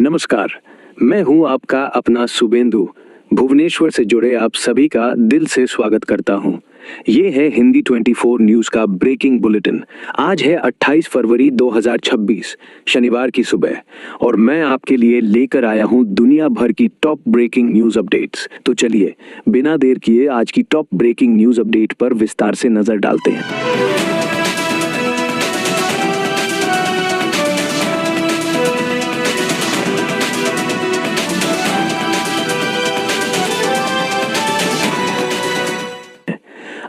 नमस्कार। मैं हूं आपका अपना शुभेंदु। भुवनेश्वर से जुड़े आप सभी का दिल से स्वागत करता हूं। ये है हिंदी 24 न्यूज का ब्रेकिंग बुलेटिन। आज है 28 फरवरी 2026 शनिवार की सुबह और मैं आपके लिए लेकर आया हूं दुनिया भर की टॉप ब्रेकिंग न्यूज अपडेट्स। तो चलिए बिना देर किए आज की टॉप ब्रेकिंग न्यूज अपडेट पर विस्तार से नजर डालते हैं।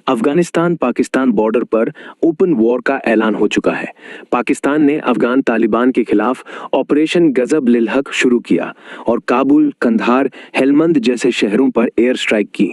अफगानिस्तान पाकिस्तान बॉर्डर पर ओपन वॉर का ऐलान हो चुका है। पाकिस्तान ने अफगान तालिबान के खिलाफ ऑपरेशन गजब लिल हक शुरू किया और काबुल, कंधार, हेलमंद जैसे शहरों पर एयर स्ट्राइक की।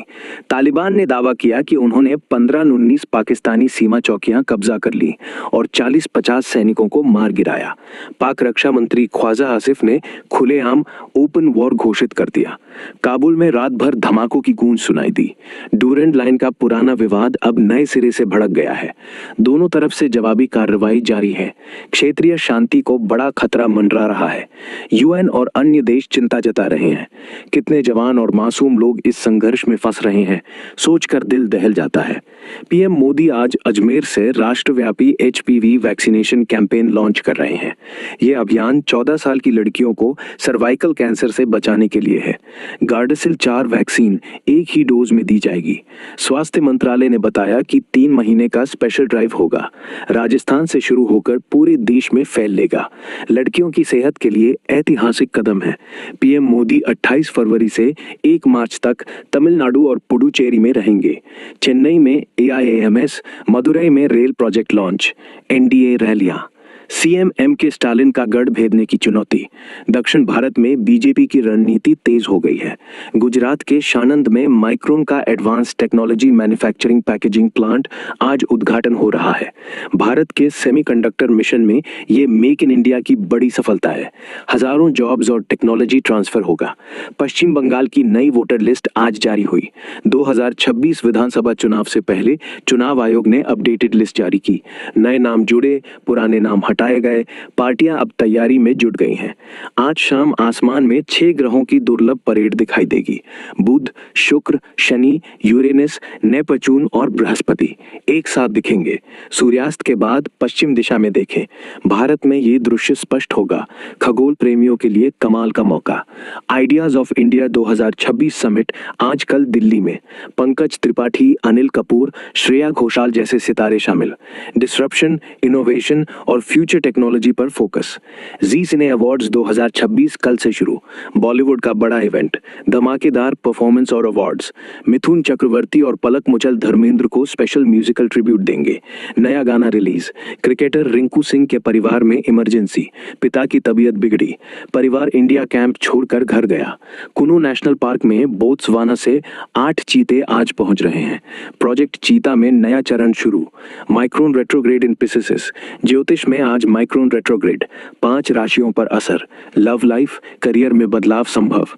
तालिबान ने दावा किया कि उन्होंने 15-19 पाकिस्तानी सीमा चौकियां कब्जा कर ली और 40-50 सैनिकों को मार गिराया। पाक रक्षा मंत्री ख्वाजा आसिफ ने खुलेआम ओपन वॉर घोषित कर दिया। काबुल में रात भर धमाकों की गूंज सुनाई दी। डूरेंट लाइन का पुराना विवाद अब नए सिरे से भड़क गया है। दोनों तरफ से जवाबी कार्रवाई जारी है। क्षेत्रीय शांति को बड़ा खतरा मंडरा रहा है। यूएन और अन्य देश चिंता जता रहे हैं। कितने जवान और मासूम लोग इस संघर्ष में फंस रहे हैं, सोचकर दिल दहल जाता है। पीएम मोदी आज अजमेर से राष्ट्रव्यापी एचपीवी वैक्सीनेशन कैंपेन लॉन्च कर रहे हैं। यह अभियान 14 साल की लड़कियों को सर्वाइकल कैंसर से बचाने के लिए है। गार्डासिल 4 वैक्सीन एक ही डोज में दी जाएगी। स्वास्थ्य मंत्रालय ने बताया कि 3 महीने का स्पेशल ड्राइव होगा। राजस्थान से शुरू होकर पूरे देश में फैल लेगा। लड़कियों की सेहत के लिए ऐतिहासिक कदम है। पीएम मोदी 28 फरवरी से 1 मार्च तक तमिलनाडु और पुडुचेरी में रहेंगे। चेन्नई में एआईएमएस, मदुरई में रेल प्रोजेक्ट लॉन्च, एनडीए रैलियां। सीएम एमके स्टालिन का गढ़ भेदने की चुनौती। दक्षिण भारत में बीजेपी की रणनीति तेज हो गई है। गुजरात के सानंद में माइक्रोन का advance technology manufacturing packaging plant आज उद्घाटन हो रहा है। भारत के सेमीकंडक्टर मिशन में ये मेक इन इंडिया की बड़ी सफलता है। हजारों जॉब्स और टेक्नोलॉजी ट्रांसफर होगा। पश्चिम बंगाल की नई वोटर लिस्ट आज जारी हुई। 2026 विधानसभा चुनाव से पहले चुनाव आयोग ने अपडेटेड लिस्ट जारी की। नए नाम जुड़े, पुराने नाम हटाए गए। पार्टियां अब तैयारी में जुट गई हैं। आज शाम आसमान में 6 ग्रहों की दुर्लभ परेड दिखाई देगी। बुध, शुक्र, शनि, यूरेनस, नेपच्यून और बृहस्पति एक साथ दिखेंगे। सूर्यास्त के बाद पश्चिम दिशा में देखें। भारत में ये दृश्य स्पष्ट होगा। खगोल प्रेमियों के लिए कमाल का मौका। आइडियाज ऑफ इंडिया 2026 समिट आज कल दिल्ली में। पंकज त्रिपाठी, अनिल कपूर, श्रेया घोषाल जैसे सितारे शामिल। डिसरप्शन, इनोवेशन और फ्यूचर टेक्नोलॉजी पर फोकस। जी सिने अवार्ड्स 2026 कल से शुरू। बॉलीवुड का बड़ा इवेंट, धमाकेदार परफॉर्मेंस और अवार्ड्स। मिथुन चक्रवर्ती और पलक मुचल धर्मेंद्र को स्पेशल म्यूजिकल ट्रिब्यूट देंगे। नया गाना रिलीज। क्रिकेटर रिंकू सिंह के परिवार में इमरजेंसी। पिता की तबीयत बिगड़ी। परिवार इंडिया कैंप छोड़कर घर गया। कुनु नेशनल पार्क में बोत्सवाना से 8 चीते आज पहुंच रहे हैं। प्रोजेक्ट चीता में नया चरण शुरू। माइक्रोन रेट्रोग्रेड इन पिसिसिस। ज्योतिष में आज माइक्रोन रेट्रोग्रेड। 5 राशियों पर असर। लव लाइफ, करियर में बदलाव संभव।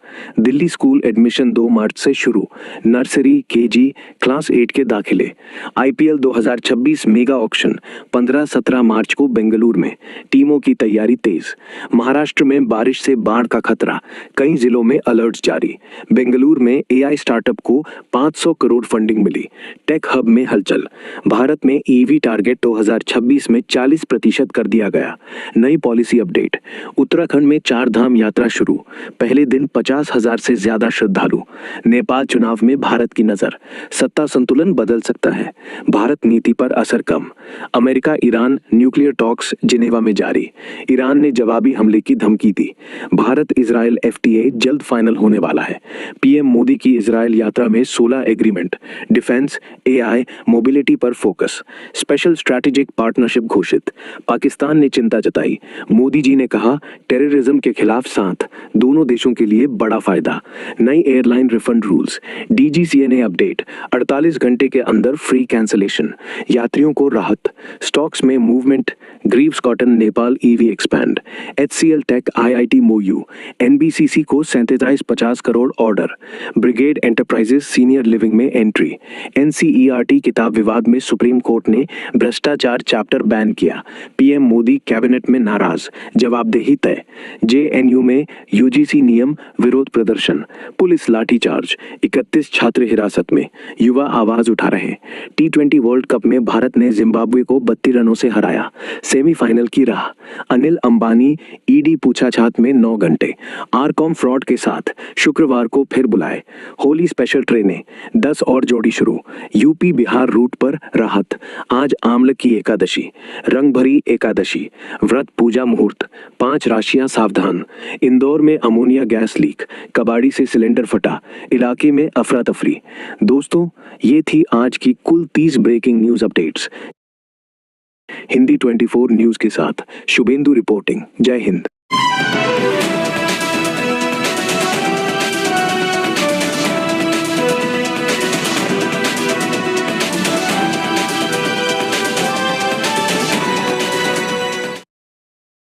दिल्ली स्कूल एडमिशन 2 मार्च से शुरू। नर्सरी, केजी, क्लास 8 के दाखिले। आईपीएल 2026 मेगा ऑक्शन 15-17 मार्च को बेंगलुरु में। टीमों की तैयारी तेज। महाराष्ट्र में बारिश से बाढ़ का खतरा। कई जिलों में अलर्ट्स जारी। बेंगलुरु में एआई स्टार्टअप को 500 करोड़ फंडिंग मिली। टेक हब में हलचल। भारत में ईवी टारगेट 2026 में 40% कर दिया गया। नई पॉलिसी अपडेट। उत्तराखंड में 4 धाम यात्रा शुरू। पहले दिन 50,000 से ज्यादा श्रद्धालु। नेपाल चुनाव में भारत की नजर। सत्ता संतुलन बदल सकता है। भारत नीति पर असर कम। America Iran nuclear talks Geneva में जारी। ईरान ने जवाबी हमले की धमकी दी। भारत इजराइल एफटीए जल्द फाइनल होने वाला है। पीएम मोदी की इजराइल यात्रा में 16 एग्रीमेंट। डिफेंस, एआई, मोबिलिटी पर फोकस। स्पेशल स्ट्रैटेजिक पार्टनरशिप घोषित। पाकिस्तान ने चिंता जताई। मोदी जी ने कहा टेररिज्म के खिलाफ साथ। दोनों देशों के लिए बड़ा फायदा। नई airline refund rules. DGCA update. 48 घंटे के अंदर फ्री कैंसलेशन। यात्रियों को राहत। स्टॉक्स में movement. Greaves Cotton Nepal EV expand. HCL Tech IIT MoU. NBCC को 3750 crore order. Brigade Enterprises senior living में एंट्री। एनसीईआरटी किताब विवाद में सुप्रीम कोर्ट ने भ्रष्टाचार चैप्टर बैन किया। पीएम पीएम मोदी कैबिनेट में नाराज, जवाबदेही तय। जेएनयू में यूजीसी नियम विरोध प्रदर्शन, पुलिस लाठीचार्ज, 31 छात्र हिरासत में, युवा आवाज उठा रहे। टी20 वर्ल्ड कप में भारत ने जिम्बाब्वे को 32 रनों से हराया, सेमीफाइनल की राह। अनिल अंबानी ईडी पूछताछ में 9 घंटे, आरकॉम फ्रॉड के साथ शुक्रवार को फिर बुलाए। होली स्पेशल ट्रेनें 10 और जोड़ी शुरू, यूपी बिहार रूट पर राहत। आज आम्ल की एकादशी, रंग भरी एकादशी, व्रत पूजा मुहूर्त, 5 राशियां सावधान। इंदौर में अमोनिया गैस लीक, कबाड़ी से सिलेंडर फटा, इलाके में अफरा तफरी। दोस्तों, ये थी आज की कुल 30 breaking news updates. Hindi 24 news के साथ शुभेंदु रिपोर्टिंग। जय हिंद।